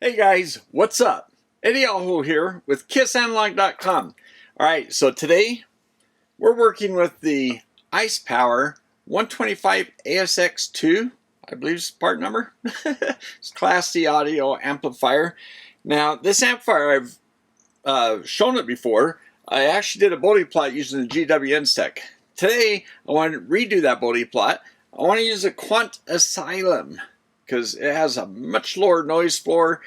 Hey guys, what's up? Eddie Alho here with KissAnalog.com. Alright, so today we're working with the ICEpower 125ASX2, I believe is the part number. It's Class D audio amplifier. Now this amplifier, I've shown it before. I actually did a Bode Plot using the GWN stack. Today I want to redo that Bode Plot. I want to use a Quant Asylum, because it has a much lower noise floor.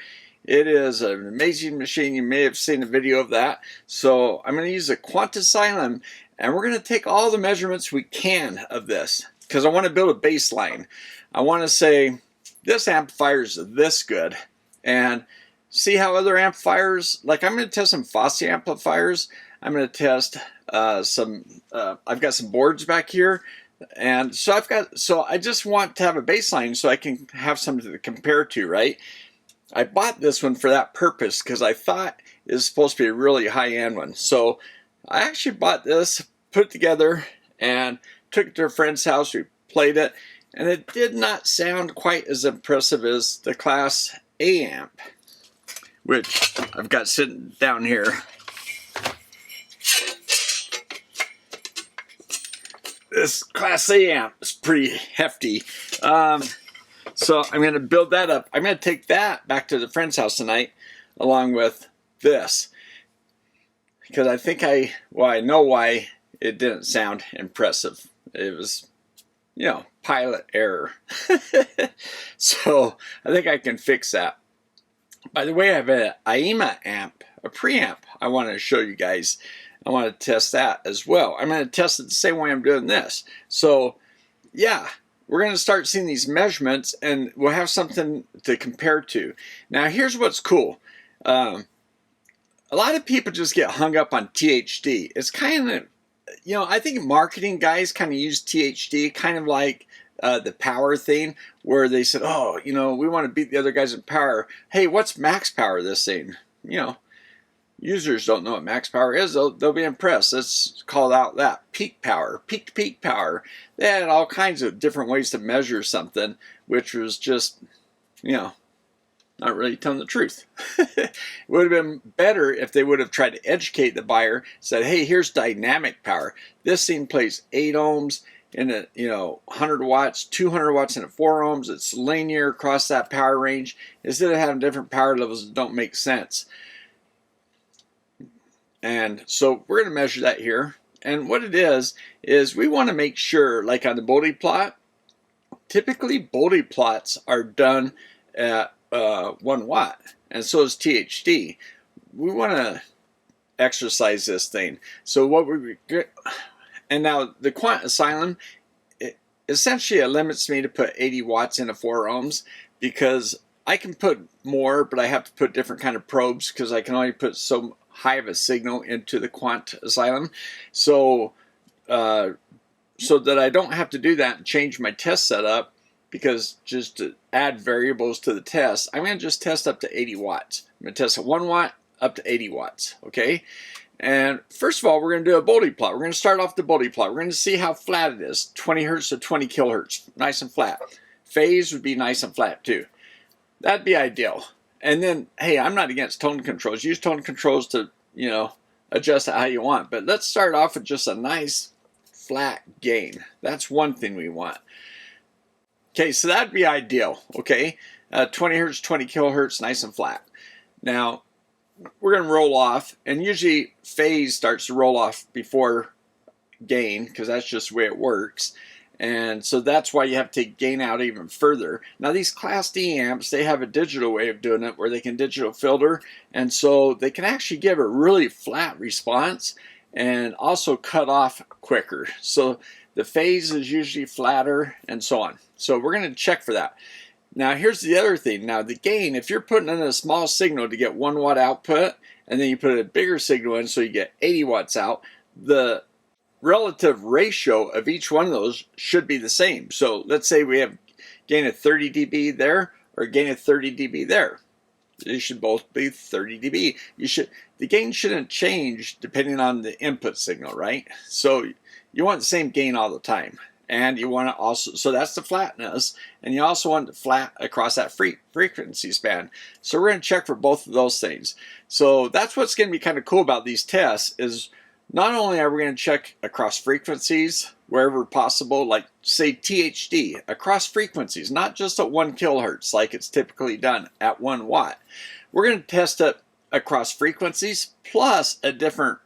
It is an amazing machine. You may have seen a video of that. So I'm going to use a Quant Asylum, and we're going to take all the measurements we can of this, because I want to build a baseline. I want to say this amplifier is this good, and see how other amplifiers, like I'm going to test some Fosse amplifiers. I'm going to test I've got some boards back here. And so I just want to have a baseline so I can have something to compare to, right? I bought this one for that purpose because I thought it was supposed to be a really high-end one. So I actually bought this, put it together, and took it to a friend's house. We played it, and it did not sound quite as impressive as the Class A amp, which I've got sitting down here. This Class A amp is pretty hefty. So I'm going to build that up. I'm going to take that back to the friend's house tonight along with this. Because I think I know why it didn't sound impressive. It was, pilot error. So I think I can fix that. By the way, I have an IEMA amp, a preamp I want to show you guys. I want to test that as well. I'm going to test it the same way I'm doing this. So, yeah, we're going to start seeing these measurements, and we'll have something to compare to. Now, here's what's cool. A lot of people just get hung up on THD. It's kind of, I think marketing guys kind of use THD, kind of like the power thing, where they said, oh, we want to beat the other guys in power. Hey, what's max power of this thing? Users don't know what max power is, they'll be impressed. Let's call out that peak power, peak to peak power. They had all kinds of different ways to measure something, which was just, not really telling the truth. It would have been better if they would have tried to educate the buyer, said, hey, here's dynamic power. This thing plays 8 ohms in a 100 watts, 200 watts in a 4 ohms. It's linear across that power range, instead of having different power levels that don't make sense. And so we're going to measure that here. And what it is we want to make sure, like on the Bode Plot, typically Bode Plots are done at 1 watt. And so is THD. We want to exercise this thing. So what we get, and now the Quant Asylum, essentially it limits me to put 80 watts in a 4 ohms, because I can put more, but I have to put different kind of probes, because I can only put so high of a signal into the Quant Asylum. So that I don't have to do that and change my test setup, because just to add variables to the test, I'm going to just test up to 80 watts. I'm going to test at 1 watt up to 80 watts, okay? And first of all, we're going to do a Bode Plot. We're going to start off the Bode Plot. We're going to see how flat it is, 20 hertz to 20 kilohertz, nice and flat. Phase would be nice and flat too. That'd be ideal. And then, hey, I'm not against tone controls. Use tone controls to, adjust it how you want. But let's start off with just a nice flat gain. That's one thing we want. Okay, so that'd be ideal, okay? 20 hertz, 20 kilohertz, nice and flat. Now, we're going to roll off. And usually phase starts to roll off before gain, because that's just the way it works. And so that's why you have to take gain out even further. Now these Class D amps, they have a digital way of doing it where they can digital filter, and so they can actually give a really flat response and also cut off quicker. So the phase is usually flatter and so on. So we're going to check for that. Now here's the other thing. Now the gain, if you're putting in a small signal to get 1 watt output, and then you put a bigger signal in so you get 80 watts out, the relative ratio of each one of those should be the same. So let's say we have gain of 30 dB there, or gain of 30 dB there. They should both be 30 dB. The gain shouldn't change depending on the input signal, right? So you want the same gain all the time. and you want to also, so that's the flatness, and you also want it flat across that frequency span. So we're going to check for both of those things. So that's what's going to be kind of cool about these tests, is not only are we going to check across frequencies wherever possible, like say THD, across frequencies, not just at 1 kilohertz like it's typically done at 1 watt. We're going to test it across frequencies plus at different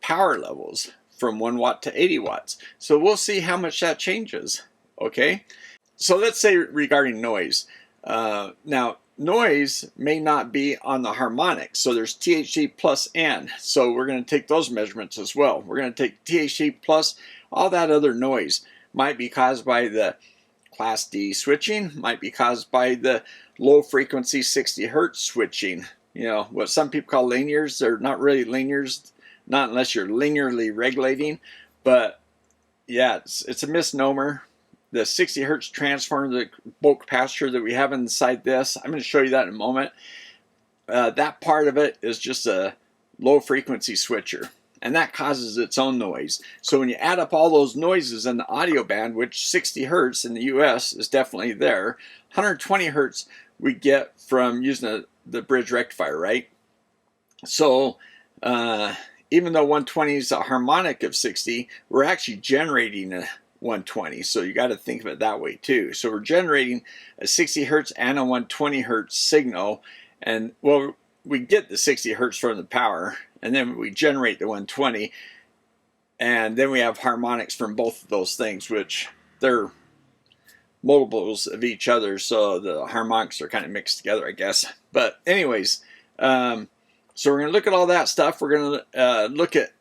power levels from 1 watt to 80 watts. So we'll see how much that changes, okay? So let's say regarding noise. Now, noise may not be on the harmonic, so there's THD+N. So we're going to take those measurements as well. We're going to take THD plus all that other noise. Might be caused by the Class D switching, might be caused by the low frequency 60 hertz switching. You know, what some people call linears. They're not really linears, not unless you're linearly regulating, but yeah, it's a misnomer. The 60 hertz transformer, the bulk capacitor that we have inside this, I'm going to show you that in a moment. That part of it is just a low frequency switcher, and that causes its own noise. So when you add up all those noises in the audio band, which 60 hertz in the US is definitely there, 120 hertz we get from using the bridge rectifier, right? So even though 120 is a harmonic of 60, we're actually generating a 120. So you got to think of it that way too. So we're generating a 60 hertz and a 120 hertz signal. And well, we get the 60 hertz from the power, and then we generate the 120. And then we have harmonics from both of those things, which they're multiples of each other. So the harmonics are kind of mixed together, I guess. But anyways, so we're going to look at all that stuff. We're going to look at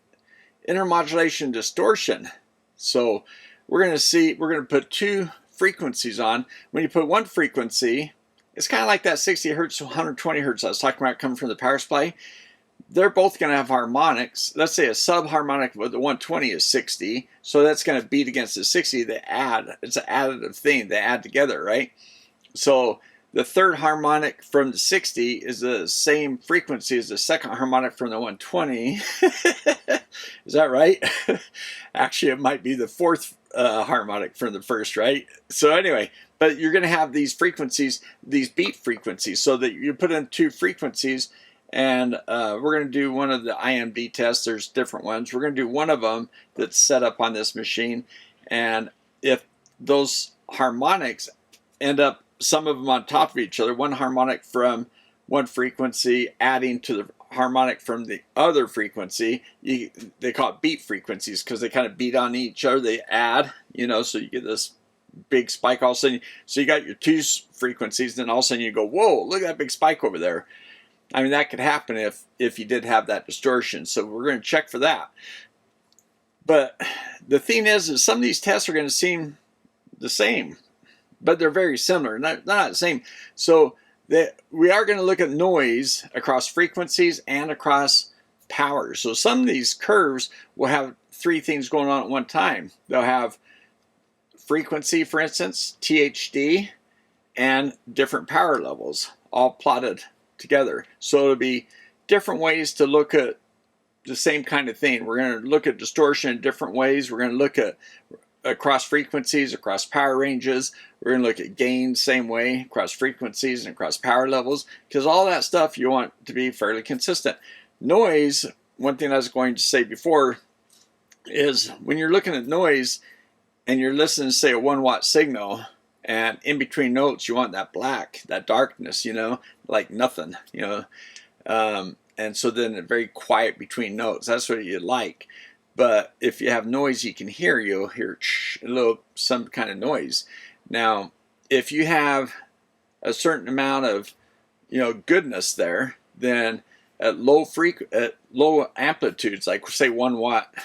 intermodulation distortion. So we're going to put 2 frequencies on. When you put one frequency, it's kind of like that 60 hertz to 120 hertz I was talking about coming from the power supply. They're both going to have harmonics. Let's say a subharmonic with the 120 is 60. So that's going to beat against the 60. They add. It's an additive thing. They add together, right? So the third harmonic from the 60 is the same frequency as the second harmonic from the 120. Is that right? Actually, it might be the fourth harmonic from the first, right? So anyway, but you're going to have these frequencies, these beat frequencies, so that you put in 2 frequencies, and we're going to do one of the IMD tests. There's different ones. We're going to do one of them that's set up on this machine, and if those harmonics end up, some of them on top of each other, one harmonic from one frequency adding to the harmonic from the other frequency, they call it beat frequencies because they kind of beat on each other. They add, you know, so you get this big spike all of a sudden. So you got your 2 frequencies, then all of a sudden you go, whoa, look at that big spike over there. I mean, that could happen if you did have that distortion. So we're going to check for that. But the thing is some of these tests are going to seem the same, but they're very similar. They're not the same. So we are going to look at noise across frequencies and across power. So some of these curves will have 3 things going on at one time. They'll have frequency, for instance, THD, and different power levels all plotted together. So it'll be different ways to look at the same kind of thing. We're going to look at distortion in different ways. We're going to look at across frequencies, across power ranges. We're going to look at gain same way, across frequencies and across power levels, because all that stuff you want to be fairly consistent. Noise, one thing I was going to say before, is when you're looking at noise and you're listening to, say, a 1 watt signal, and in between notes you want that black, that darkness, you know, like nothing, you know, and so then very quiet between notes. That's what you like. But if you have noise you can hear, you'll hear some kind of noise. Now, if you have a certain amount of, you know, goodness there, then at low amplitudes, like say 1 watt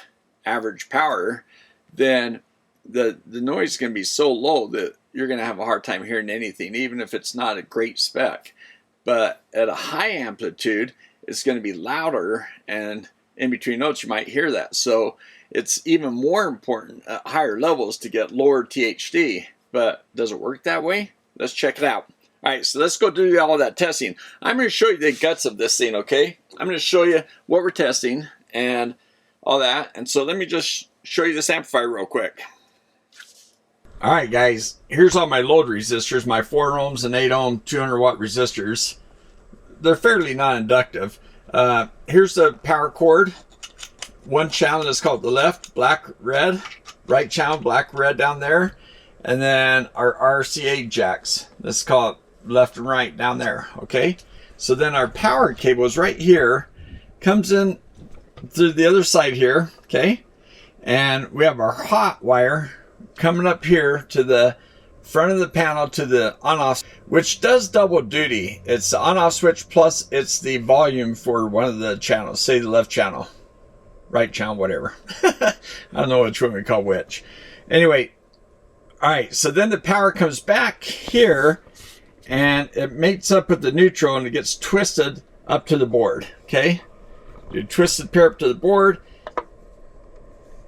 average power, then the noise is going to be so low that you're going to have a hard time hearing anything, even if it's not a great spec. But at a high amplitude, it's going to be louder, and in between notes you might hear that. So it's even more important at higher levels to get lower THD. But does it work that way? Let's check it out. All right, so let's go do all of that testing. I'm going to show you the guts of this thing, okay? I'm going to show you what we're testing and all that. And so let me just show you this amplifier real quick. All right, guys, here's all my load resistors, my 4 ohms and 8 ohm 200 watt resistors. They're fairly non-inductive. Here's the power cord. One channel is called the left, black, red. Right channel, black, red down there. And then our RCA jacks. This is called left and right down there, okay? So then our power cable is right here, comes in through the other side here, okay? And we have our hot wire coming up here to the front of the panel to the on-off, which does double duty. It's the on-off switch plus it's the volume for one of the channels, say the left channel, right channel, whatever. I don't know which one we call which. Anyway, all right, so then the power comes back here and it mates up with the neutral and it gets twisted up to the board, okay? You twist the pair up to the board.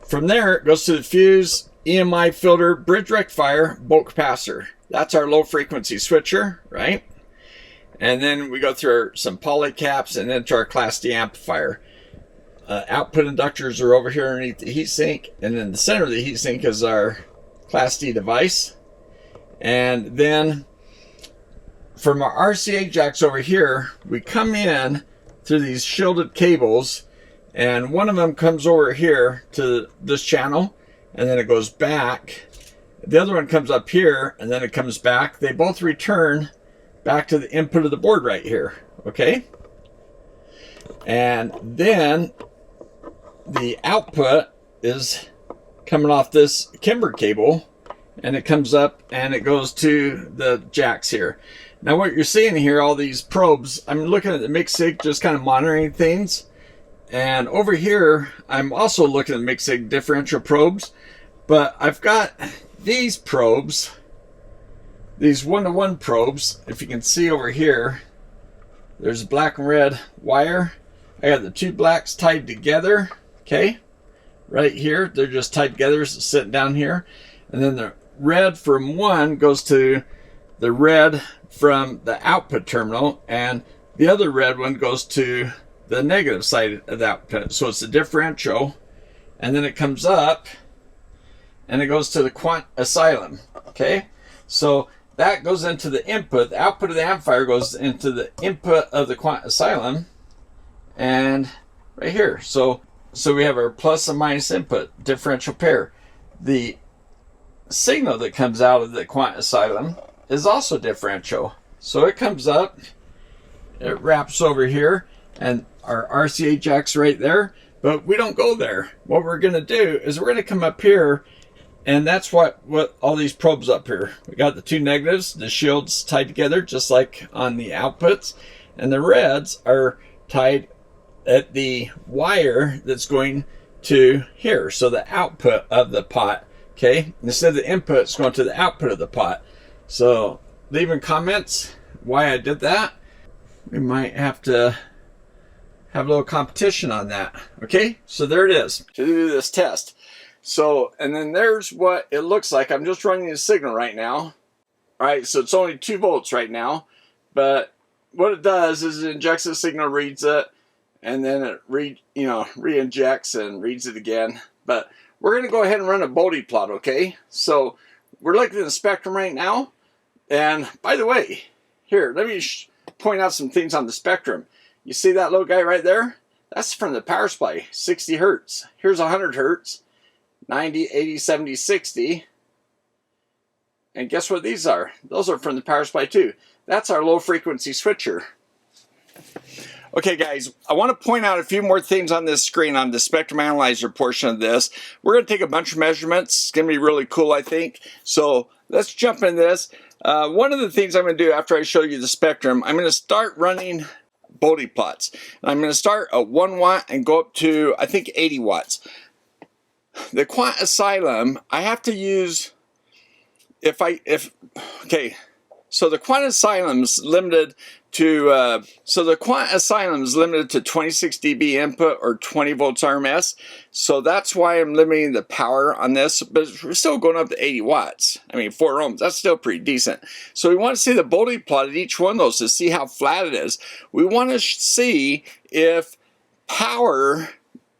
From there, it goes to the fuse, EMI filter, bridge rectifier, bulk capacitor. That's our low frequency switcher, right? And then we go through some poly caps and then to our Class D amplifier. Output inductors are over here underneath the heatsink, and then the center of the heatsink is our Class D device. And then from our RCA jacks over here, we come in through these shielded cables, and one of them comes over here to this channel, and then it goes back. The other one comes up here, and then it comes back. They both return back to the input of the board right here, okay? And then the output is coming off this Kimber cable, and it comes up and it goes to the jacks here. Now what you're seeing here, all these probes, I'm looking at the mix-sig, just kind of monitoring things. And over here, I'm also looking at mix-sig differential probes, but I've got these probes, these 1-to-1 probes. If you can see over here, there's a black and red wire. I got the two blacks tied together, okay? Right here, they're just tied together, sitting down here. And then the red from one goes to the red from the output terminal, and the other red one goes to the negative side of the output. So it's a differential, and then it comes up and it goes to the Quant Asylum, okay? So that goes into the input. The output of the amplifier goes into the input of the Quant Asylum, and right here. So we have our plus and minus input differential pair. The signal that comes out of the Quant Asylum is also differential. So it comes up, it wraps over here, and our RCA jack's right there, but we don't go there. What we're gonna do is we're gonna come up here, and that's what all these probes up here. We got the two negatives, the shields tied together just like on the outputs, and the reds are tied at the wire that's going to here. So the output of the pot, okay? Instead of the input, it's going to the output of the pot. So leaving comments why I did that. We might have to have a little competition on that. Okay, so there it is to do this test. So, and then there's what it looks like. I'm just running the signal right now. All right, so it's only 2 volts right now, but what it does is it injects the signal, reads it, and then it re-injects and reads it again. But we're going to go ahead and run a Bode plot, okay? So we're looking at the spectrum right now. And by the way, here, let me point out some things on the spectrum. You see that little guy right there? That's from the power supply, 60 hertz. Here's 100 hertz, 90, 80, 70, 60. And guess what these are? Those are from the power supply too. That's our low frequency switcher. Okay guys, I want to point out a few more things on this screen on the spectrum analyzer portion of this. We're going to take a bunch of measurements. It's going to be really cool, I think. So let's jump in this. One of the things I'm going to do after I show you the spectrum, I'm going to start running Bode plots. And I'm going to start at 1 watt and go up to, I think, 80 watts. The Quant Asylum, I have to use, okay, so the Quant Asylum's limited to, 26 dB input or 20 volts RMS. So that's why I'm limiting the power on this, but we're still going up to 80 watts. I mean, 4 ohms, that's still pretty decent. So we want to see the Bode plot at each one of those to see how flat it is. We want to see if power,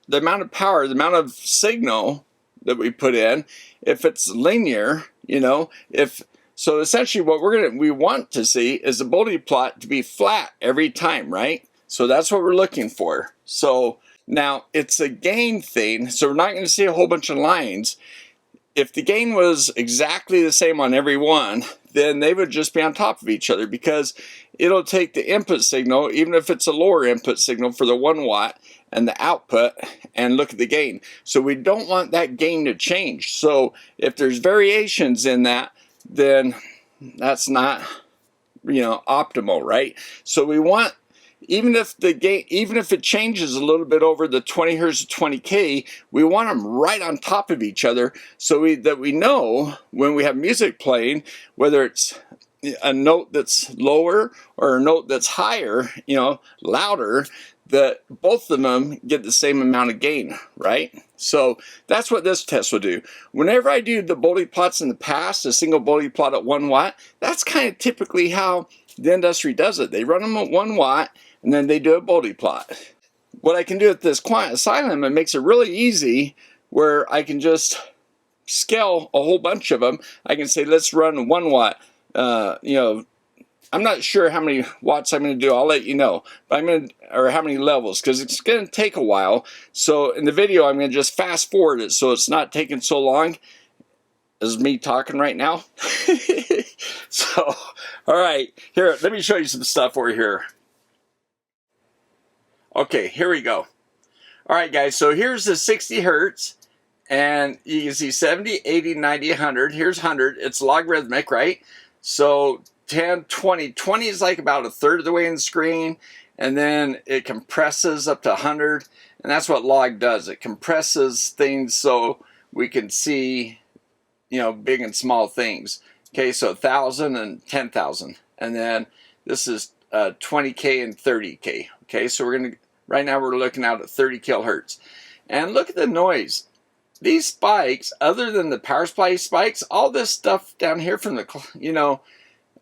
the amount of power, the amount of signal that we put in. If it's linear, you know, so essentially what we want to see is the Bode plot to be flat every time, right? So that's what we're looking for. So now it's a gain thing, so we're not going to see a whole bunch of lines. If the gain was exactly the same on every one, then they would just be on top of each other, because it'll take the input signal, even if it's a lower input signal for the 1 watt, and the output, and look at the gain. So we don't want that gain to change. So if there's variations in that, then that's not, you know, optimal, right? So we want, even if the gain, even if it changes a little bit over the 20 hertz to 20K, we want them right on top of each other, so that we know when we have music playing, whether it's a note that's lower or a note that's higher, you know, louder, that both of them get the same amount of gain, right? So that's what this test will do. Whenever I do the Bode plots in the past, a single Bode plot at 1 watt, that's kind of typically how the industry does it. They run them at 1 watt, and then they do a Bode plot. What I can do with this Quant Asylum, it makes it really easy, where I can just scale a whole bunch of them. I can say, let's run 1 watt. You know, I'm not sure how many watts I'm going to do. I'll let you know. But or how many levels, because it's going to take a while. So in the video, I'm going to just fast forward it, so it's not taking so long as me talking right now. So, all right, here, let me show you some stuff over here. Okay, here we go. All right, guys, so here's the 60 hertz, and you can see 70, 80, 90, 100. Here's 100. It's logarithmic, right? So 10, 20. 20 is like about a third of the way in the screen, and then it compresses up to 100, and that's what log does. It compresses things so we can see, you know, big and small things. Okay, so 1,000 and 10,000, and then this is 20K and 30K. Okay, so we're gonna, right now we're looking out at 30 kilohertz, and look at the noise. These spikes, other than the power supply spikes, all this stuff down here from the, you know,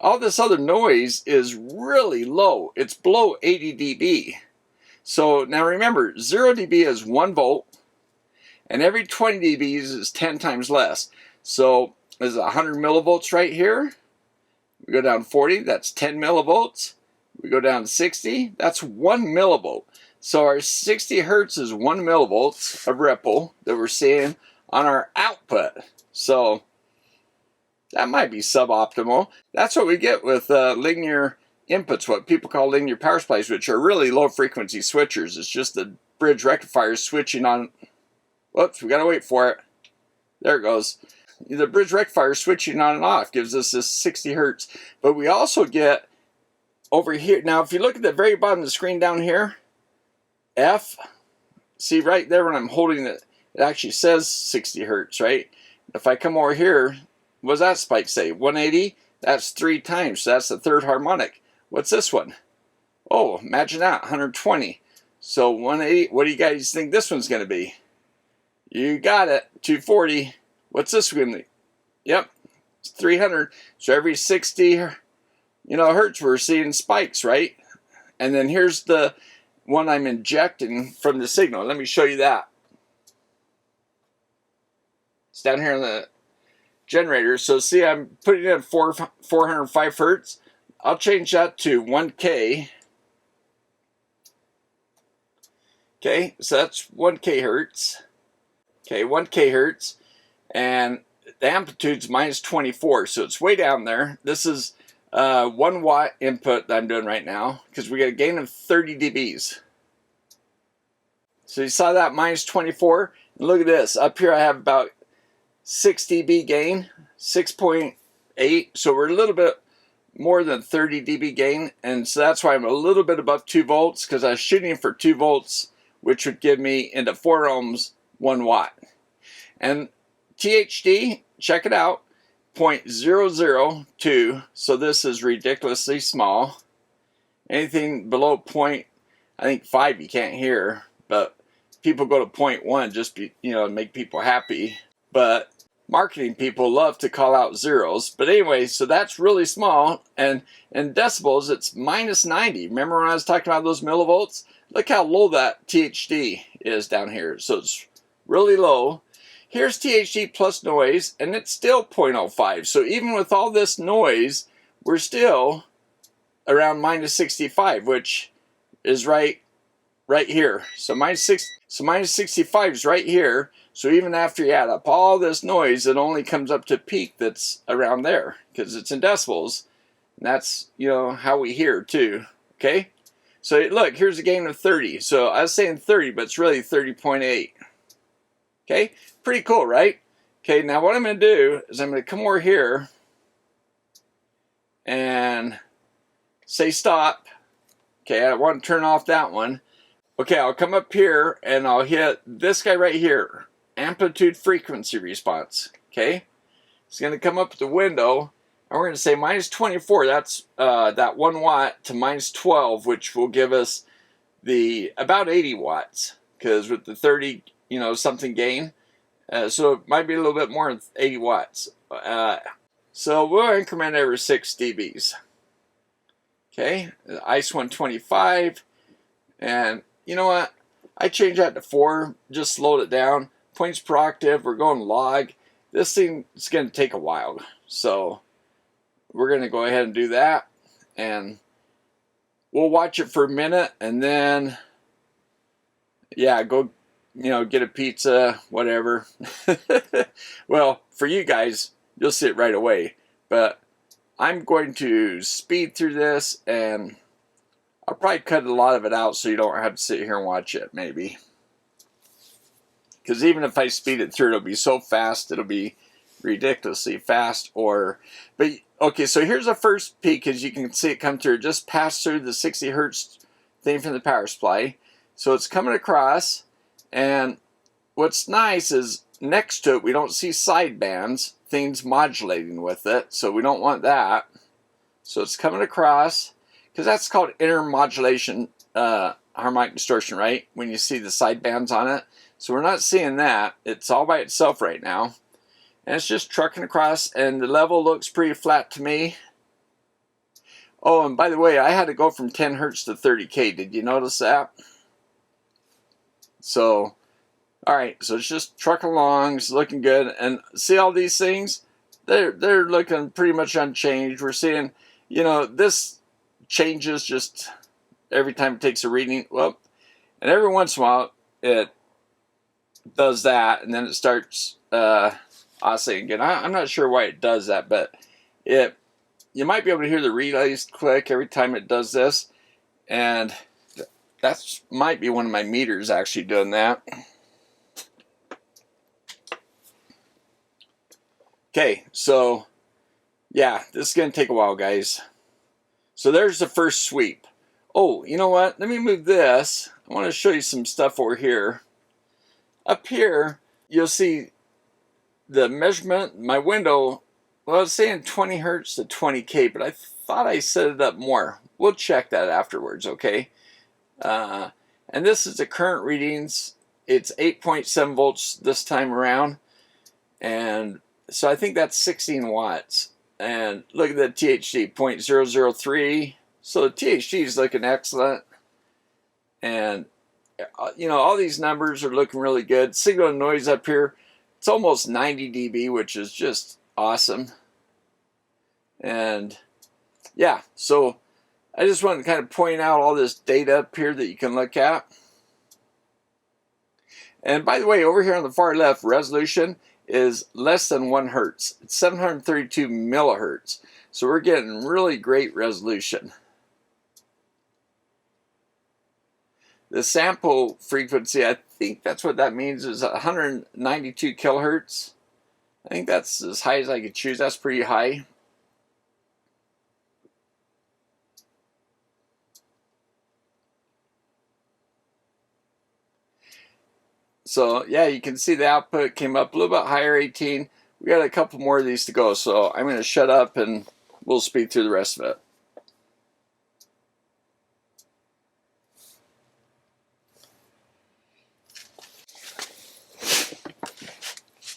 all this other noise is really low. It's below 80 dB. So now remember, 0 dB is 1 volt, and every 20 dBs is 10 times less. So there's 100 millivolts right here. We go down 40, that's 10 millivolts. We go down 60, that's 1 millivolt. So our 60 hertz is 1 millivolts of ripple that we're seeing on our output. So that might be suboptimal. That's what we get with linear inputs, what people call linear power supplies, which are really low frequency switchers. It's just the bridge rectifiers switching on. Whoops, we gotta wait for it. There it goes. The bridge rectifier switching on and off gives us this 60 hertz. But we also get over here. Now, if you look at the very bottom of the screen down here, F, see right there when I'm holding it, it actually says 60 hertz, right? If I come over here, what does that spike say? 180? That's 3 times, so that's the third harmonic. What's this one? Oh, imagine that, 120. So 180, what do you guys think this one's going to be? You got it, 240. What's this one? Yep, it's 300. So every 60, you know, hertz, we're seeing spikes, right? And then here's the one I'm injecting from the signal. Let me show you that. It's down here in the generator. So see, I'm putting in 405 hertz. I'll change that to 1K. Okay, so that's 1K hertz. Okay, 1K hertz. And the amplitude's minus 24, so it's way down there. This is 1 watt input that I'm doing right now, because we got a gain of 30 dBs. So you saw that minus 24. And look at this. Up here I have about 6 dB gain, 6.8. So we're a little bit more than 30 dB gain. And so that's why I'm a little bit above 2 volts, because I was shooting for 2 volts, which would give me into 4 ohms, 1 watt. And THD, check it out, 0.002. So this is ridiculously small. Anything below I think 5 you can't hear, but people go to 0.1 just to, you know, make people happy. But marketing people love to call out zeros. But anyway, so that's really small, and in decibels it's minus 90. Remember when I was talking about those millivolts? Look how low that THD is down here. So it's really low. here's THD plus noise, and it's still 0.05. So even with all this noise, we're still around minus 65, which is right here. So minus 65 is right here. So even after you add up all this noise, it only comes up to peak that's around there because it's in decibels. And that's, you know, how we hear too. Okay? So look, here's a gain of 30. So I was saying 30, but it's really 30.8. Okay? Pretty cool, right? Okay, now what I'm going to do is I'm going to come over here and say stop. Okay, I want to turn off that one. Okay, I'll come up here and I'll hit this guy right here. Amplitude frequency response. Okay? It's going to come up at the window. And we're going to say minus 24. That's that 1 watt to minus 12, which will give us the about 80 watts. Because with the 30, you know, something gain. So it might be a little bit more than 80 watts. So we'll increment every 6 dBs. Okay, ICE 125. And you know what? I changed that to 4. Just slowed it down. Points per octave. We're going log. This thing is going to take a while. So we're going to go ahead and do that. And we'll watch it for a minute. And then, yeah, go, you know, get a pizza, whatever. Well, for you guys, you'll see it right away. But I'm going to speed through this, and I'll probably cut a lot of it out so you don't have to sit here and watch it, maybe. Because even if I speed it through, it'll be so fast, it'll be ridiculously fast. But okay, so here's the first peak, as you can see it come through. Just passed through the 60 hertz thing from the power supply. So it's coming across, and what's nice is next to it, we don't see sidebands, things modulating with it, so we don't want that. So it's coming across, because that's called intermodulation, harmonic distortion, right? When you see the sidebands on it. So we're not seeing that. It's all by itself right now. And it's just trucking across, and the level looks pretty flat to me. Oh, and by the way, I had to go from 10 hertz to 30K. Did you notice that? So, alright, so it's just trucking along. It's looking good. And see all these things? They're looking pretty much unchanged. We're seeing, you know, this changes just every time it takes a reading. Well, and every once in a while, it does that, and then it starts oscillating again. I'm not sure why it does that, but you might be able to hear the relays click every time it does this, and that might be one of my meters actually doing that. Okay, so yeah, this is going to take a while, guys. So there's the first sweep. Oh, you know what? Let me move this. I want to show you some stuff over here. Up here, you'll see the measurement. My window, well, it's saying 20 hertz to 20K, but I thought I set it up more. We'll check that afterwards, okay? And this is the current readings. It's 8.7 volts this time around. And so I think that's 16 watts. And look at the THD, 0.003. So the THD is looking excellent. And you know, all these numbers are looking really good. Signal and noise up here, it's almost 90 dB, which is just awesome. And yeah, so I just wanted to kind of point out all this data up here that you can look at. And by the way, over here on the far left, resolution is less than 1 hertz. It's 732 millihertz. So we're getting really great resolution. The sample frequency, I think that's what that means, is 192 kilohertz. I think that's as high as I could choose. That's pretty high. So yeah, you can see the output came up a little bit higher, 18. We got a couple more of these to go, so I'm going to shut up and we'll speed through the rest of it.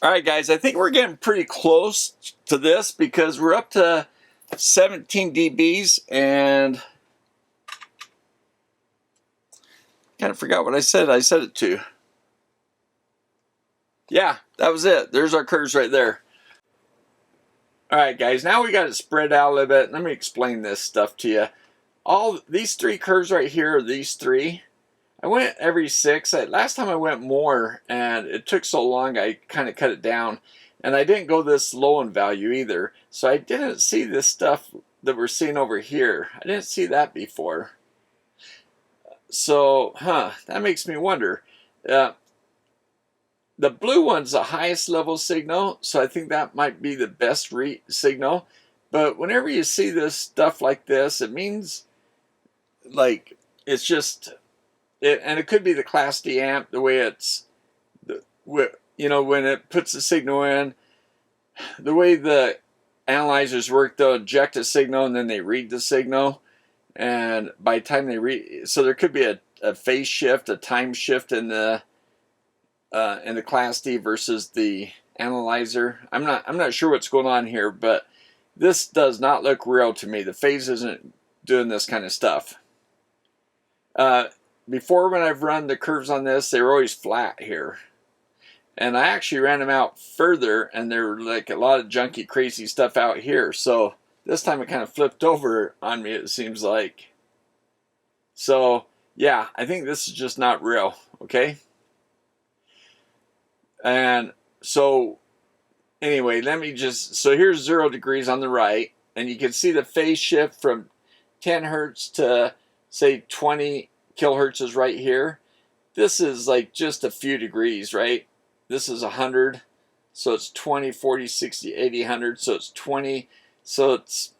Alright guys, I think we're getting pretty close to this because we're up to 17 dBs and kind of forgot what I said it to. yeah, that was it. There's our curves right there. All right, guys, now we got it spread out a little bit. Let me explain this stuff to you. All these three curves right here are these three. I went every 6. Last time I went more, and it took so long I kind of cut it down. And I didn't go this low in value either. So I didn't see this stuff that we're seeing over here. I didn't see that before. So, that makes me wonder. The blue one's the highest level signal, so I think that might be the best signal. But whenever you see this stuff like this, it means like it's just, and it could be the Class D amp, the way it's, you know, when it puts the signal in, the way the analyzers work, they'll inject a signal and then they read the signal. And by the time they read, so there could be a phase shift, a time shift in the Class D versus the analyzer. I'm not sure what's going on here, but this does not look real to me. The phase isn't doing this kind of stuff. Before, when I've run the curves on this, they were always flat here. And I actually ran them out further, and there were like a lot of junky, crazy stuff out here. So this time it kind of flipped over on me, it seems like. So yeah, I think this is just not real, okay? And so anyway, so here's 0 degrees on the right, and you can see the phase shift from 10 hertz to say 20 kilohertz is right here. This is like just a few degrees, right? This is 100, so it's 20, 40, 60, 80, 100, so it's 20, so it's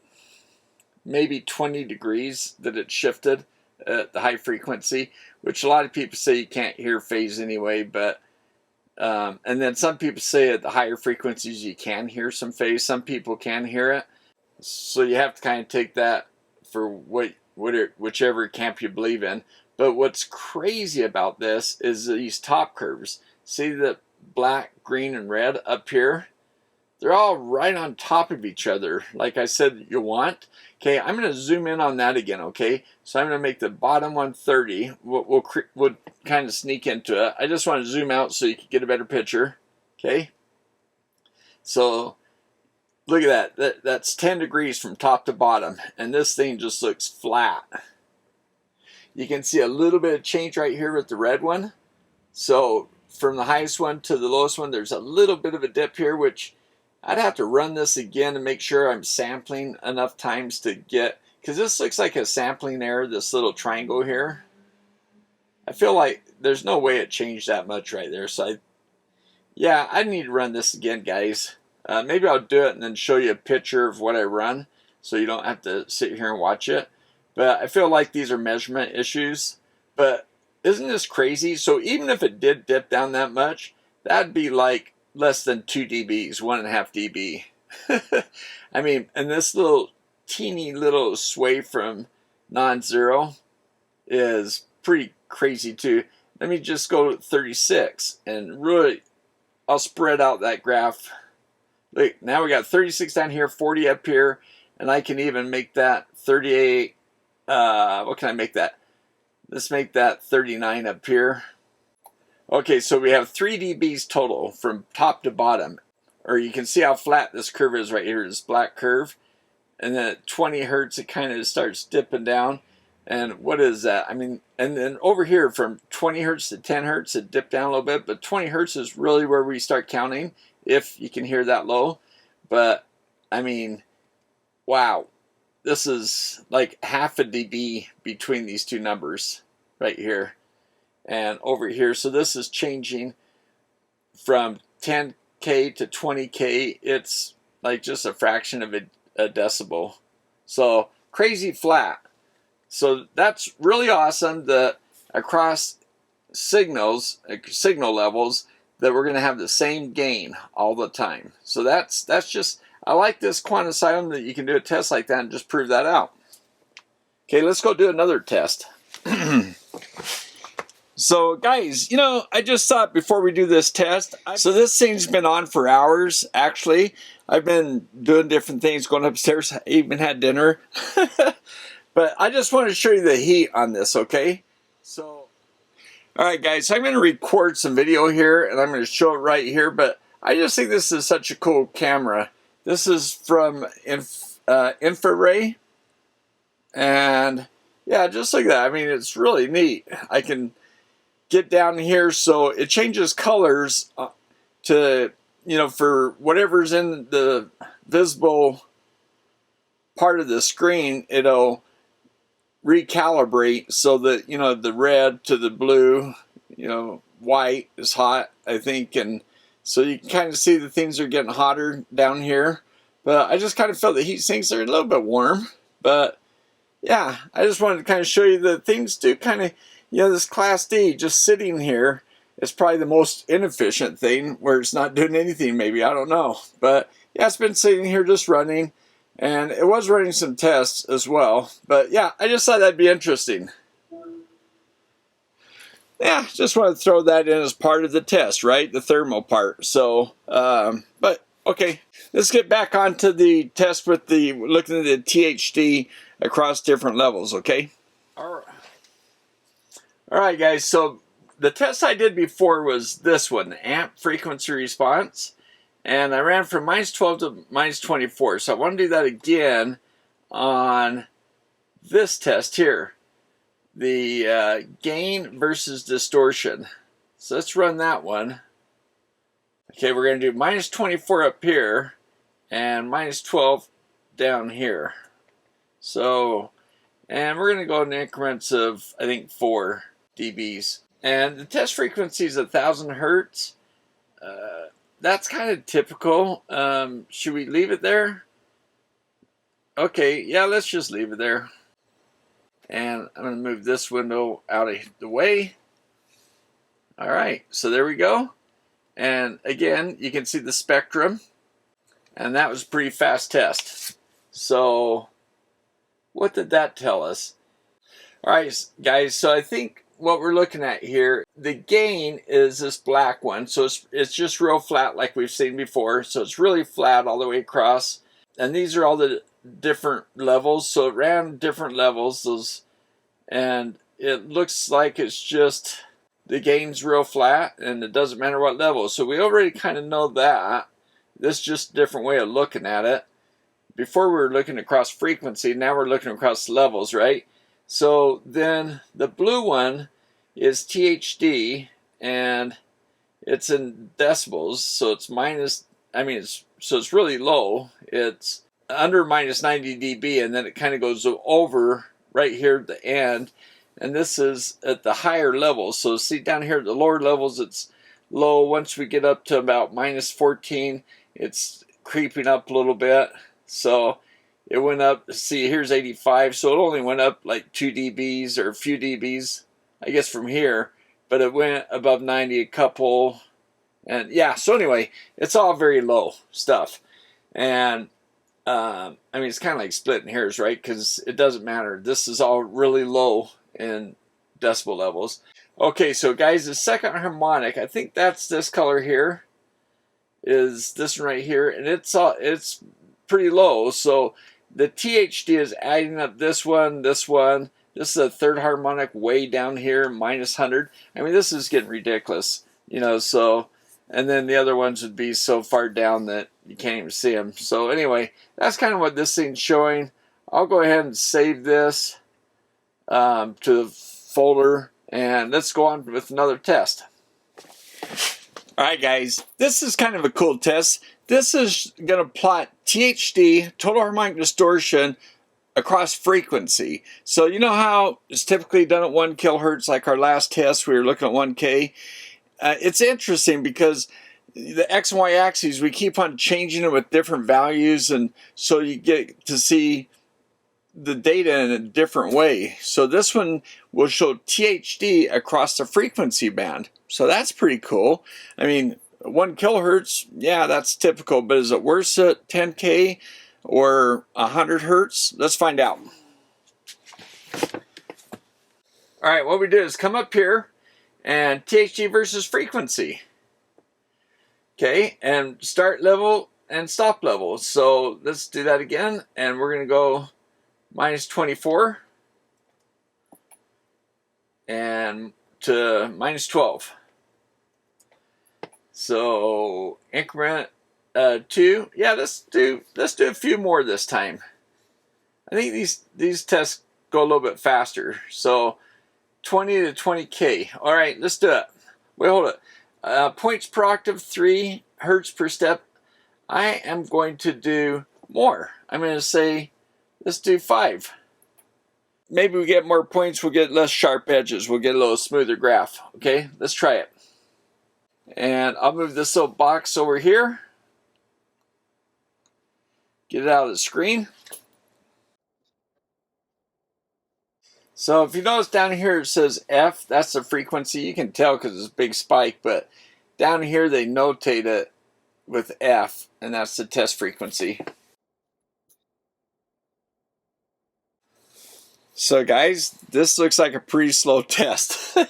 maybe 20 degrees that it shifted at the high frequency, which a lot of people say you can't hear phase anyway, but and then some people say at the higher frequencies you can hear some phase. Some people can hear it, so you have to kind of take that for whichever camp you believe in. But what's crazy about this is these top curves. See the black, green, and red up here? They're all right on top of each other, like I said you want. Okay, I'm going to zoom in on that again, okay? So I'm going to make the bottom one 30. We'll kind of sneak into it. I just want to zoom out so you can get a better picture, okay? So look at that. That's 10 degrees from top to bottom, and this thing just looks flat. You can see a little bit of change right here with the red one. So from the highest one to the lowest one, there's a little bit of a dip here, which I'd have to run this again and make sure I'm sampling enough times to get, because this looks like a sampling error, this little triangle here. I feel like there's no way it changed that much right there. So yeah, I need to run this again, guys. Maybe I'll do it and then show you a picture of what I run so you don't have to sit here and watch it. But I feel like these are measurement issues. But isn't this crazy? So even if it did dip down that much, that'd be like less than 2 dBs, 1.5 dB. I mean, and this little teeny little sway from non-zero is pretty crazy too. Let me just go to 36 and really, I'll spread out that graph. Look, now we got 36 down here, 40 up here, and I can even make that 38. What can I make that? Let's make that 39 up here. Okay, so we have 3 dBs total from top to bottom. Or you can see how flat this curve is right here, this black curve. And then at 20 hertz, it kind of starts dipping down. And what is that? I mean, and then over here from 20 hertz to 10 hertz, it dipped down a little bit. But 20 hertz is really where we start counting, if you can hear that low. But, I mean, wow. This is like half a dB between these two numbers right here and over here. So this is changing from 10K to 20K. It's like just a fraction of a decibel. So crazy flat. So that's really awesome that across signal levels that we're going to have the same gain all the time. So that's just, I like this Quant Asylum that you can do a test like that and just prove that out. Okay, let's go do another test. So guys, you know, I just thought before we do this test, so this thing's been on for hours, actually. I've been doing different things, going upstairs, I even had dinner. But I just want to show you the heat on this, okay? So Alright guys, so I'm going to record some video here and I'm going to show it right here, but I just think this is such a cool camera. This is from infrared, and yeah, just like that. I mean, it's really neat. I can get down here so it changes colors to, you know, for whatever's in the visible part of the screen, it'll recalibrate so that, you know, the red to the blue, you know, white is hot, I think, and so you can kind of see the things are getting hotter down here. But I just kind of felt the heat sinks are a little bit warm. But yeah, I just wanted to kind of show you that things do kind of, you know, this Class D just sitting here is probably the most inefficient thing where it's not doing anything, maybe, I don't know. But yeah, it's been sitting here just running. And it was running some tests as well. But yeah, I just thought that'd be interesting. Yeah, just want to throw that in as part of the test, right? The thermal part. So, but okay. Let's get back onto the test with the looking at the THD across different levels, okay? All right, guys. So the test I did before was this one, amp frequency response. And I ran from -12 to -24. So I want to do that again on this test here. The gain versus distortion. So let's run that one. Okay, we're going to do -24 up here and -12 down here. So, and we're going to go in increments of, I think, 4 dBs. And the test frequency is 1,000 hertz. That's kind of typical. Should we leave it there? Okay, yeah, let's just leave it there. And I'm going to move this window out of the way. All right, so there we go. And again, you can see the spectrum. And that was a pretty fast test. So what did that tell us? All right, guys, so I think what we're looking at here, the gain is this black one. So it's just real flat like we've seen before. So it's really flat all the way across. And these are all the different levels. So it ran different levels. And it looks like it's just the gain's real flat and it doesn't matter what level. So we already kind of know that. This is just a different way of looking at it. Before we were looking across frequency, now we're looking across levels, right? So then the blue one is THD and it's in decibels, so it's it's really low. It's under -90 dB, and then it kind of goes over right here at the end, and this is at the higher levels. So see down here at the lower levels it's low. Once we get up to about -14, it's creeping up a little bit. So it went up, see, here's 85, so it only went up like 2 dBs or a few dBs, I guess, from here. But it went above 90 a couple. And yeah, so anyway, it's all very low stuff. And I mean, it's kind of like splitting hairs, right? Because it doesn't matter. This is all really low in decibel levels. Okay, so guys, the second harmonic, I think that's this color here, is this one right here. And it's pretty low. So the THD is adding up this one, this one. This is a third harmonic way down here, -100. I mean, this is getting ridiculous, you know, so, and then the other ones would be so far down that you can't even see them. So anyway, that's kind of what this thing's showing. I'll go ahead and save this to the folder, and let's go on with another test. Alright guys, this is kind of a cool test. This is going to plot THD, total harmonic distortion, across frequency. So you know how it's typically done at 1 kilohertz, like our last test we were looking at 1K. It's interesting because the X and Y axes, we keep on changing it with different values, and so you get to see the data in a different way. So this one will show THD across the frequency band. So that's pretty cool. I mean, 1 kilohertz, yeah, that's typical, but is it worse at 10K or 100 hertz? Let's find out. All right, what we do is come up here and THD versus frequency. Okay, and start level and stop level. So let's do that again, and we're going to go -24 and to -12. So increment 2. Yeah, let's do a few more this time. I think these tests go a little bit faster. So 20 to 20K. All right, let's do it. Wait, hold it. Points per octave, 3 hertz per step. I am going to do more. I'm going to say, let's do 5. Maybe we get more points, we'll get less sharp edges. We'll get a little smoother graph. Okay, let's try it. And I'll move this little box over here. Get it out of the screen. So if you notice down here it says F, that's the frequency. You can tell because it's a big spike, but down here they notate it with F, and that's the test frequency. So guys, this looks like a pretty slow test. I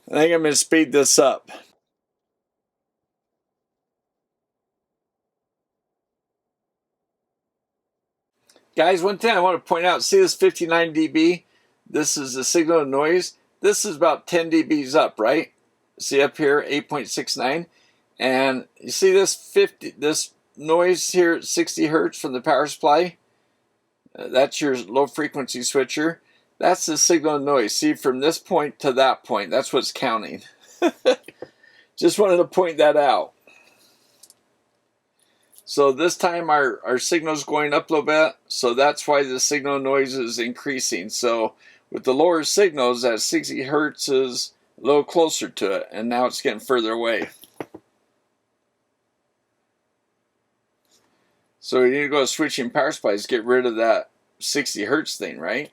think I'm going to speed this up. Guys, one thing I want to point out, see this 59 dB? This is the signal to noise. This is about 10 dBs up, right? See up here, 8.69. And you see this noise here at 60 hertz from the power supply? That's your low frequency switcher. That's the signal to noise. See, from this point to that point, that's what's counting. Just wanted to point that out. So this time our signal's going up a little bit, so that's why the signal noise is increasing. So with the lower signals, that 60 hertz is a little closer to it, and now it's getting further away. So you need to go to switching power supplies, get rid of that 60 hertz thing, right?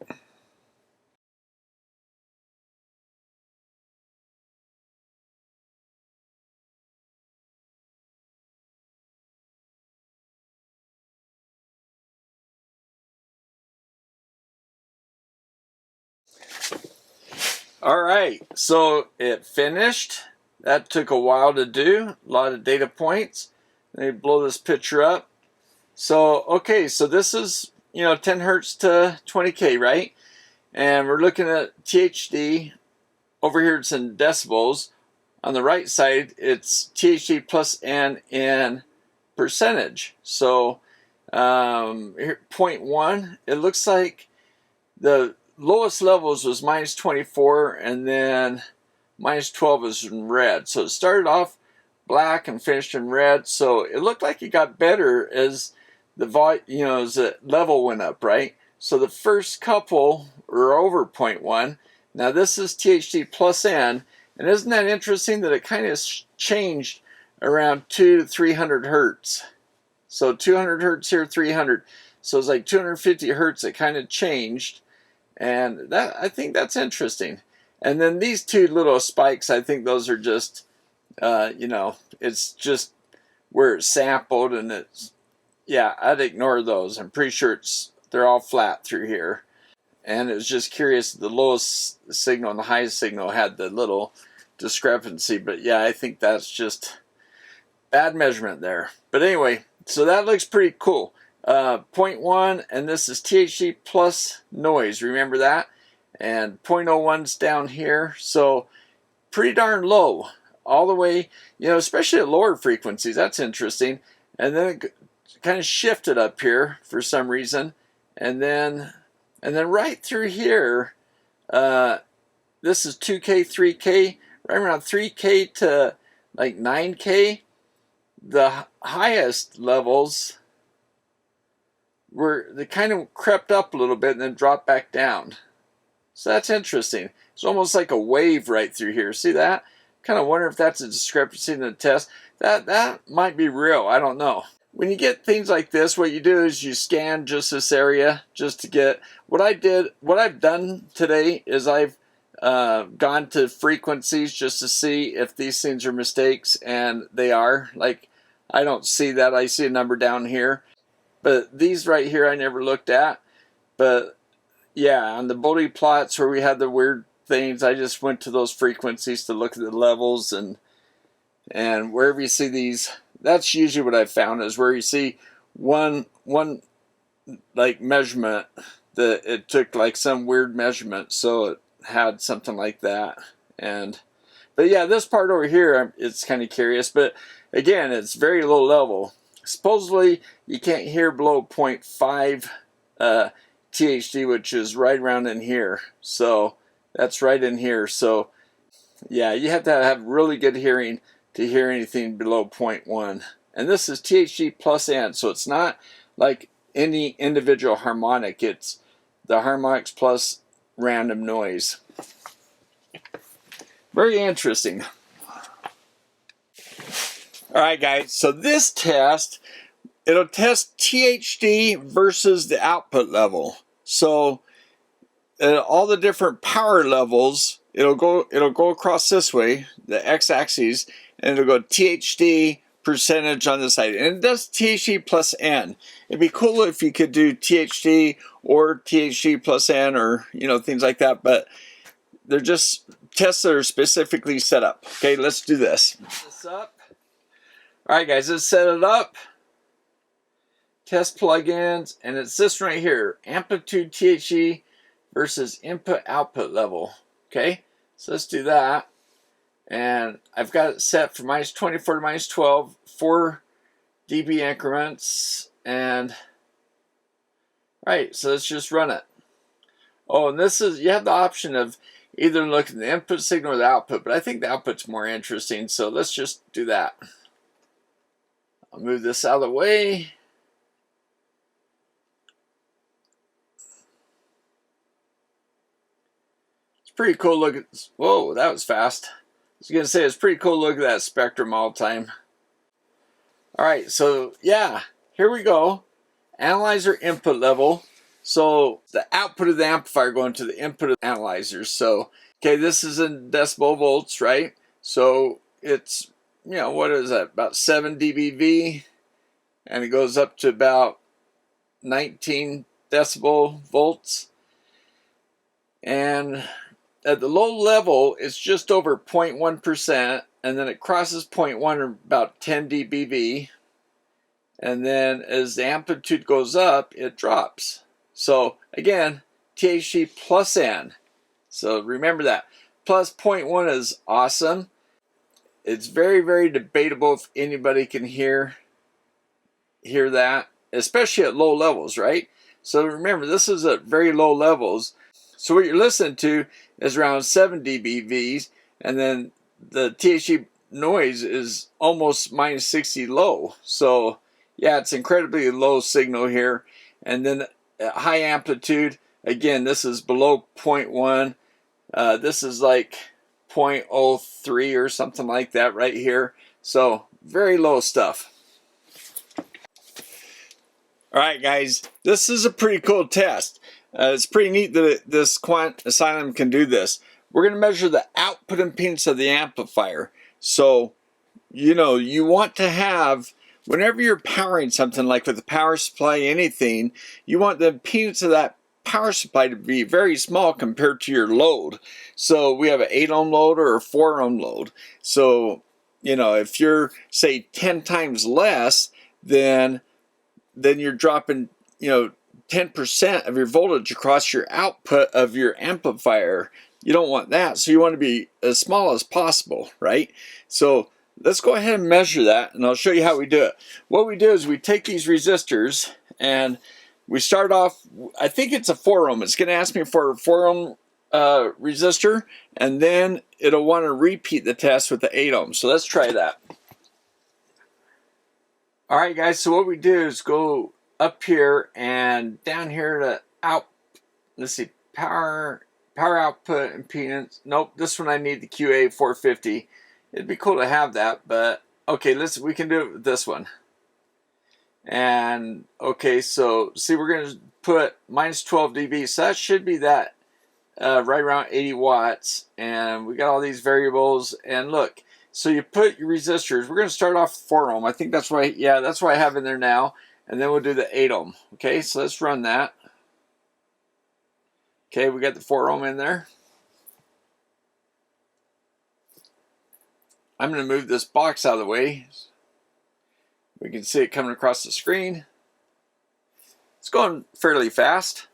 All right, so it finished. That took a while to do, a lot of data points. Let me blow this picture up. So, okay, so this is, 10 hertz to 20K, right? And we're looking at THD. Over here it's in decibels. On the right side, it's THD+N in percentage. So, here, 0.1, it looks like the lowest levels was -24, and then -12 is in red. So it started off black and finished in red. So it looked like it got better as the as the level went up, right? So the first couple were over 0.1. Now this is THD+N, and isn't that interesting that it kind of changed around 200 to 300 hertz? So 200 hertz here, 300. So it's like 250 hertz. It kind of changed. And that, I think that's interesting. And then these two little spikes, I think those are just, it's just where it's sampled, and it's, yeah, I'd ignore those. I'm pretty sure they're all flat through here. And it was just curious, the lowest signal and the highest signal had the little discrepancy. But yeah, I think that's just bad measurement there. But anyway, so that looks pretty cool. 0.1, and this is THD plus noise, remember that? And 0.01's down here, so pretty darn low all the way, especially at lower frequencies. That's interesting. And then it kind of shifted up here for some reason, and then right through here, this is 2K, 3K, right around 3K to like 9K. The highest levels they kind of crept up a little bit and then dropped back down. So that's interesting. It's almost like a wave right through here. See that? Kind of wonder if that's a discrepancy in the test. That might be real. I don't know. When you get things like this, what you do is you scan just this area just to get what I've done today is I've gone to frequencies just to see if these things are mistakes, and they are. Like, I don't see that. I see a number down here. But these right here I never looked at. But yeah, on the Bode plots where we had the weird things, I just went to those frequencies to look at the levels, and wherever you see these, that's usually what I've found is where you see one like measurement it took like some weird measurement, so it had something like that. But yeah, this part over here, it's kind of curious, but again, it's very low level. Supposedly, you can't hear below 0.5 THD, which is right around in here. So that's right in here. So yeah, you have to have really good hearing to hear anything below 0.1. And this is THD+N, so it's not like any individual harmonic. It's the harmonics plus random noise. Very interesting. Alright guys, so this test, it'll test THD versus the output level. So all the different power levels, it'll go across this way, the x-axis, and it'll go THD percentage on this side. And it does THD+N. It'd be cool if you could do THD or THD+N or, you know, things like that, but they're just tests that are specifically set up. Okay, let's do this. This up. Alright guys, let's set it up. Test plugins, and it's this right here, amplitude THD versus input output level. Okay, so let's do that. And I've got it set for -24 to -12, 4 dB increments. And right, so let's just run it. Oh, and this is, you have the option of either looking at the input signal or the output, but I think the output's more interesting, so let's just do that. I'll move this out of the way. It's pretty cool look at this. Whoa, that was fast. I was going to say, it's pretty cool look at that spectrum all the time. Alright, so yeah, here we go. Analyzer input level. So the output of the amplifier going to the input of the analyzer. So, okay, this is in decibel volts, right? So it's, you know, what is that? About 7 dBV. And it goes up to about 19 decibel volts. And at the low level, it's just over 0.1%. And then it crosses 0.1 or about 10 dBV. And then as the amplitude goes up, it drops. So again, THD+N. So remember that. Plus 0.1 is awesome. It's very, very debatable if anybody can hear that, especially at low levels, right? So remember, this is at very low levels. So what you're listening to is around 7 dBVs, and then the THD noise is almost -60 low. So yeah, it's incredibly low signal here. And then at high amplitude, again, this is below 0.1. This is like 0.03 or something like that right here. So very low stuff. Alright guys, this is a pretty cool test. It's pretty neat that this Quant Asylum can do this. We're going to measure the output impedance of the amplifier. So, you know, you want to have, whenever you're powering something like with the power supply, anything, you want the impedance of that power supply to be very small compared to your load. So we have an 8 ohm load or a 4 ohm load. So, you know, if you're, say, 10 times less, then you're dropping, you know, 10% of your voltage across your output of your amplifier. You don't want that, so you want to be as small as possible, right? So let's go ahead and measure that, and I'll show you how we do it. What we do is we take these resistors, and we start off, I think it's a 4 ohm. It's going to ask me for a 4 ohm resistor, and then it'll want to repeat the test with the 8 ohm. So let's try that. Alright guys, so what we do is go up here and down here to let's see, power output impedance. Nope, this one I need the QA450. It'd be cool to have that, but okay, we can do it with this one. And okay, so see, we're going to put -12 dB, so that should be that right around 80 watts. And we got all these variables, and look, so you put your resistors. We're going to start off 4 ohm. I think that's right. Yeah, that's what I have in there now. And then we'll do the 8 ohm. Okay, so let's run that. Okay, we got the 4 ohm in there. I'm going to move this box out of the way. We can see it coming across the screen. It's going fairly fast.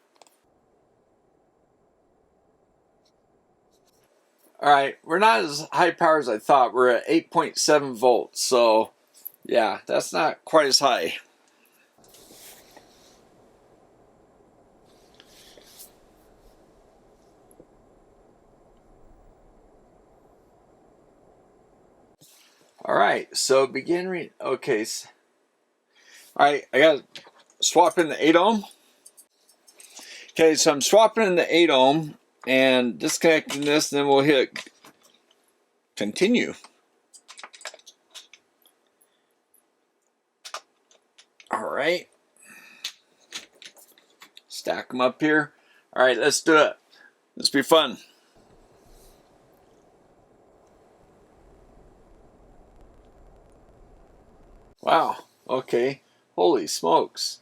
All right, we're not as high power as I thought. We're at 8.7 volts, so yeah, that's not quite as high. All right, so begin read. Okay, all right, I got to swap in the 8 ohm. Okay, so I'm swapping in the 8 ohm and disconnecting this, and then we'll hit continue. All right, stack them up here. All right, let's do it. This will be fun. Wow, okay, holy smokes.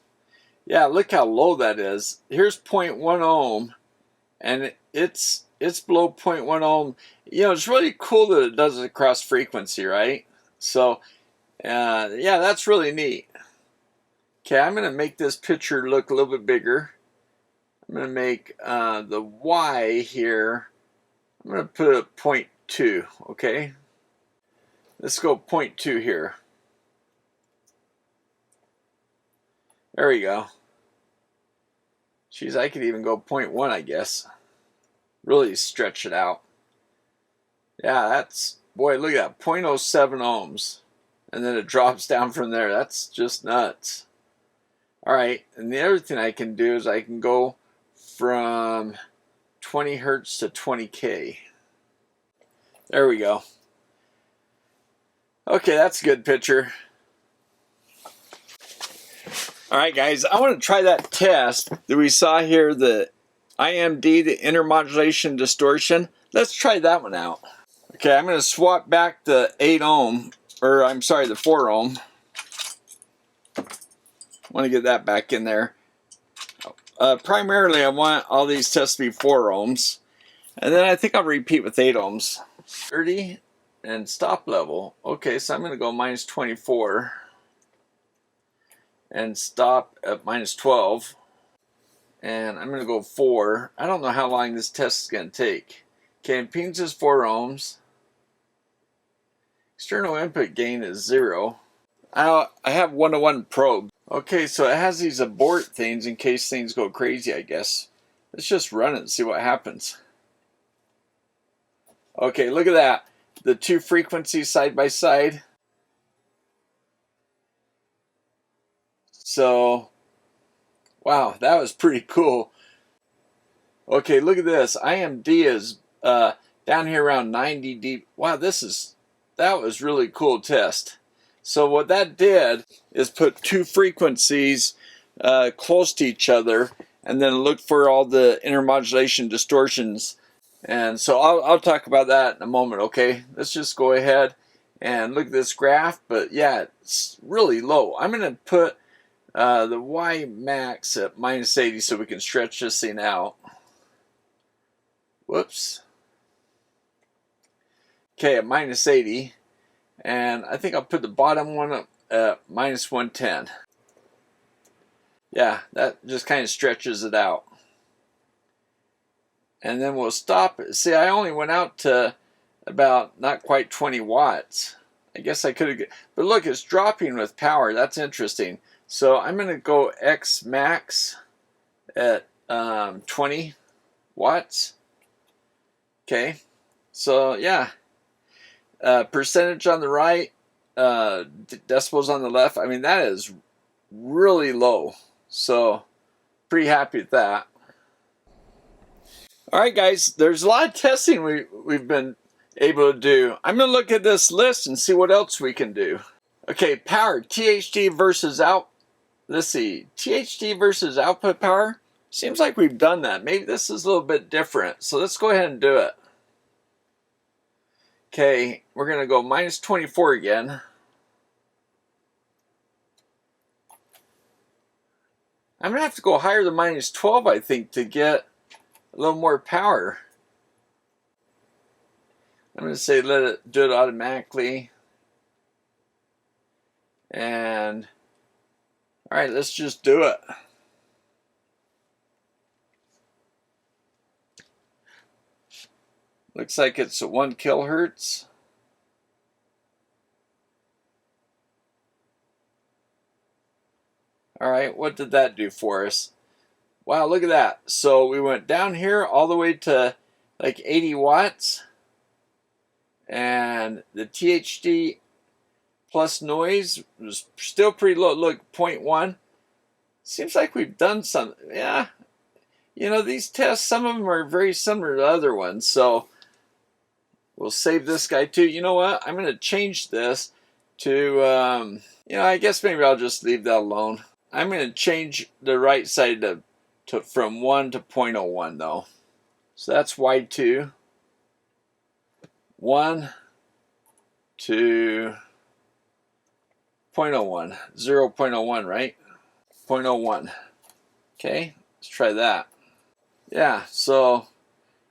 Yeah, look how low that is. Here's 0.1 ohm, and it's below 0.1 ohm. You know, it's really cool that it does it across frequency, right? So, yeah, that's really neat. Okay, I'm going to make this picture look a little bit bigger. I'm going to make the Y here, I'm going to put a 0.2, okay? Let's go 0.2 here. There we go. Geez, I could even go 0.1, I guess. Really stretch it out. Yeah, that's, boy, look at that, 0.07 ohms. And then it drops down from there. That's just nuts. All right, and the other thing I can do is I can go from 20 hertz to 20K. There we go. Okay, that's a good picture. All right, guys, I want to try that test that we saw here, the IMD, the intermodulation distortion. Let's try that one out. Okay, I'm going to swap back the 8 ohm, or I'm sorry, the 4 ohm. I want to get that back in there. Primarily, I want all these tests to be 4 ohms. And then I think I'll repeat with 8 ohms. 30 and stop level. Okay, so I'm going to go minus 24 and stop at minus 12. And I'm going to go 4. I don't know how long this test is going to take. Okay, impedance is 4 ohms. External input gain is 0. I have 1-to-1 probe. Okay, so it has these abort things in case things go crazy, I guess. Let's just run it and see what happens. Okay, look at that. The two frequencies side by side. So, wow, that was pretty cool. Okay, look at this. IMD is down here around 90 dB. Wow, that was really cool test. So what that did is put two frequencies close to each other and then look for all the intermodulation distortions. And so I'll talk about that in a moment, okay? Let's just go ahead and look at this graph. But yeah, it's really low. I'm going to put the Y max at minus 80 so we can stretch this thing out. Whoops. Okay, at minus 80. And I think I'll put the bottom one up at minus 110. Yeah, that just kind of stretches it out. And then we'll stop. See, I only went out to about not quite 20 watts. I guess I could have, but look, it's dropping with power. That's interesting. So I'm going to go X max at 20 watts. Okay, so yeah, percentage on the right, decibels on the left. I mean, that is really low. So pretty happy with that. All right, guys, there's a lot of testing we've been able to do. I'm going to look at this list and see what else we can do. Okay, power, THD versus out. Let's see, THD versus output power. Seems like we've done that. Maybe this is a little bit different. So let's go ahead and do it. Okay, we're going to go minus 24 again. I'm going to have to go higher than minus 12, I think, to get a little more power. I'm going to say let it do it automatically. And all right, let's just do it. Looks like it's 1 kilohertz. All right, what did that do for us? Wow, look at that. So we went down here all the way to like 80 watts. And the THD plus noise was still pretty low. Look, 0.1. Seems like we've done some. Yeah. You know, these tests, some of them are very similar to other ones. So we'll save this guy too. You know what? I'm going to change this to, you know, I guess maybe I'll just leave that alone. I'm going to change the right side to from 1 to 0.01 though. So that's Y2. 1 to 0.01. 0.01, right? 0.01. Okay, let's try that. Yeah, so,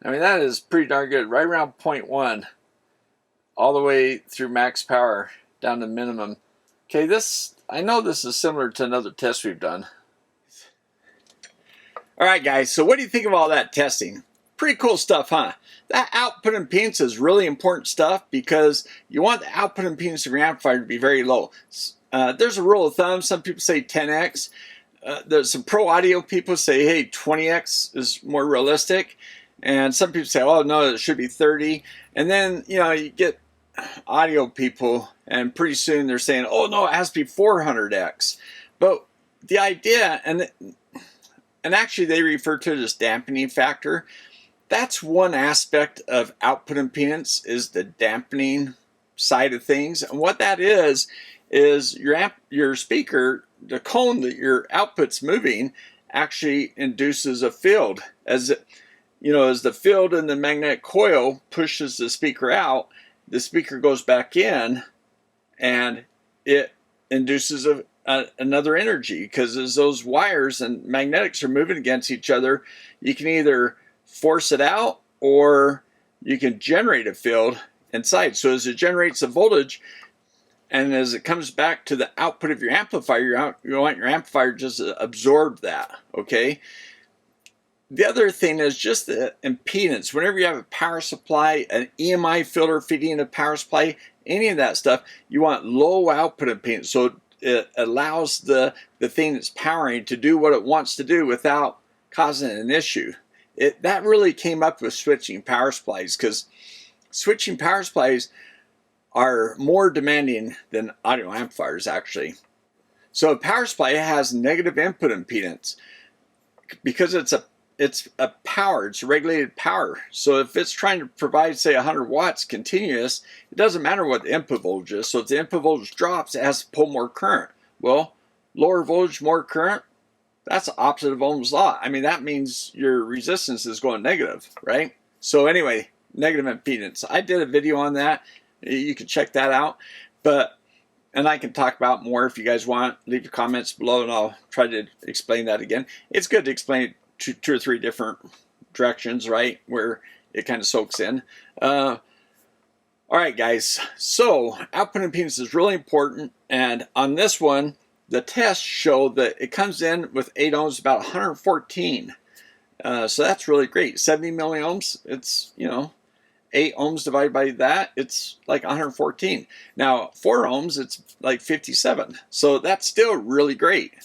I mean, that is pretty darn good. Right around 0.1. All the way through max power down to minimum. Okay, this, I know this is similar to another test we've done. All right, guys, so what do you think of all that testing? Pretty cool stuff, huh? That output impedance is really important stuff because you want the output impedance of your amplifier to be very low. There's a rule of thumb. Some people say 10x. There's some pro audio people say, hey, 20x is more realistic. And some people say, oh, no, it should be 30. And then, you know, you get audio people and pretty soon they're saying, oh, no, it has to be 400x. But the idea, and actually they refer to it as dampening factor. That's one aspect of output impedance, is the dampening side of things. And what that is your speaker, the cone that your output's moving, actually induces a field. As the field in the magnetic coil pushes the speaker out, the speaker goes back in, and it induces another energy, because as those wires and magnetics are moving against each other, you can either force it out or you can generate a field inside. So as it generates a voltage and as it comes back to the output of your amplifier, you want your amplifier just to absorb that, okay? The other thing is just the impedance. Whenever you have a power supply, an EMI filter feeding a power supply, any of that stuff, you want low output impedance. So it allows the thing that's powering to do what it wants to do without causing an issue. That really came up with switching power supplies, because switching power supplies are more demanding than audio amplifiers actually. So a power supply has negative input impedance because it's a power, it's a regulated power. So if it's trying to provide, say, 100 watts continuous, it doesn't matter what the input voltage is. So if the input voltage drops, it has to pull more current. Well, lower voltage, more current, that's the opposite of Ohm's law. I mean, that means your resistance is going negative, right? So anyway, negative impedance. I did a video on that. You can check that out. And I can talk about more if you guys want. Leave your comments below and I'll try to explain that again. It's good to explain it to 2 or 3 different directions, right? Where it kind of soaks in. All right, guys. So output impedance is really important. And on this one, the tests show that it comes in with 8 ohms, about 114. So that's really great. 70 milliohms, it's, 8 ohms divided by that, it's like 114. Now, 4 ohms, it's like 57. So that's still really great.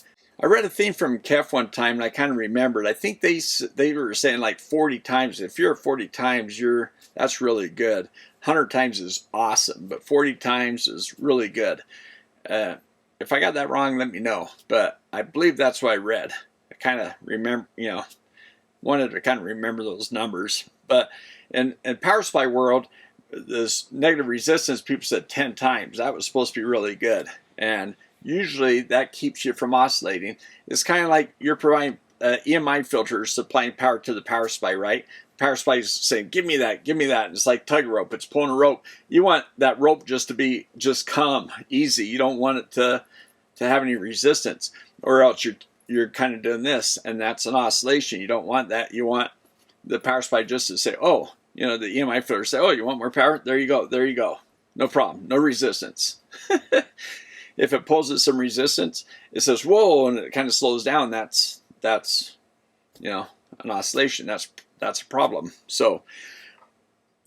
I read a thing from KEF one time and I kind of remembered. I think they were saying like 40 times. If you're 40 times, that's really good. 100 times is awesome, but 40 times is really good. If I got that wrong, let me know. But I believe that's what I read. I kind of remember, wanted to kind of remember those numbers. But in power supply world, this negative resistance, people said 10 times. That was supposed to be really good. And usually that keeps you from oscillating. It's kind of like you're providing EMI filters supplying power to the power supply, right? Power supply is saying, give me that, give me that. And it's like tug rope. It's pulling a rope. You want that rope just come easy. You don't want it to have any resistance, or else you're kind of doing this, and that's an oscillation. You don't want that. You want the power supply just to say, oh, the EMI filter say, oh, you want more power? There you go. There you go. No problem. No resistance. If it pulls some resistance, it says, whoa, and it kind of slows down. That's an oscillation. That's a problem. So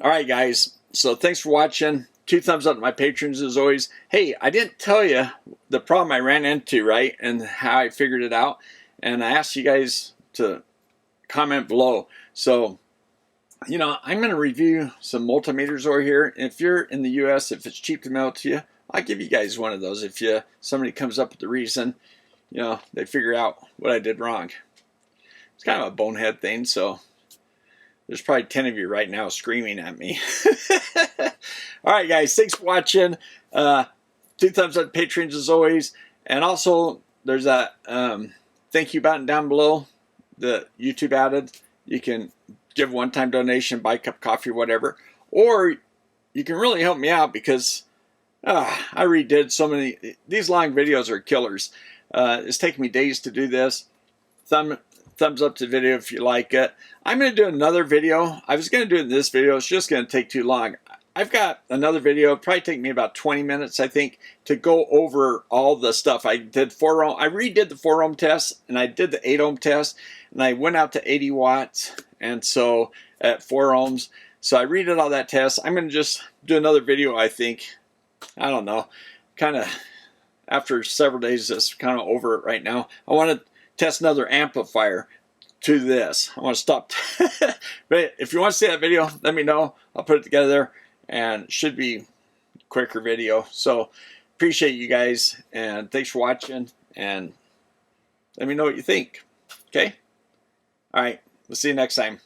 All right, guys. So thanks for watching. 2 thumbs up to my patrons as always. Hey, I didn't tell you the problem I ran into, right? And how I figured it out. And I asked you guys to comment below. So, you know, I'm going to review some multimeters over here. If you're in the US, if it's cheap to mail to you, I'll give you guys one of those. If somebody comes up with the reason, you know, they figure out what I did wrong. It's kind of a bonehead thing, so there's probably 10 of you right now screaming at me. All right, guys, thanks for watching. 2 thumbs up, patrons as always. And also, there's that thank you button down below that YouTube added. You can give a one-time donation, buy a cup of coffee, whatever. Or you can really help me out because I redid so many. These long videos are killers. It's taken me days to do this. Thumbs up to the video if you like it. I'm going to do another video. I was going to do it in this video. It's just going to take too long. I've got another video. It'll probably take me about 20 minutes, I think, to go over all the stuff. I did 4 ohm. I redid the 4 ohm test, and I did the 8 ohm test, and I went out to 80 watts, and so at 4 ohms. So I redid all that test. I'm going to just do another video, I think. I don't know. Kind of, after several days, it's kind of over it right now. I want to test another amplifier to this. I want to stop. But if you want to see that video, let me know. I'll put it together, and it should be a quicker video. So appreciate you guys, and thanks for watching, and let me know what you think. Okay? All right. We'll see you next time.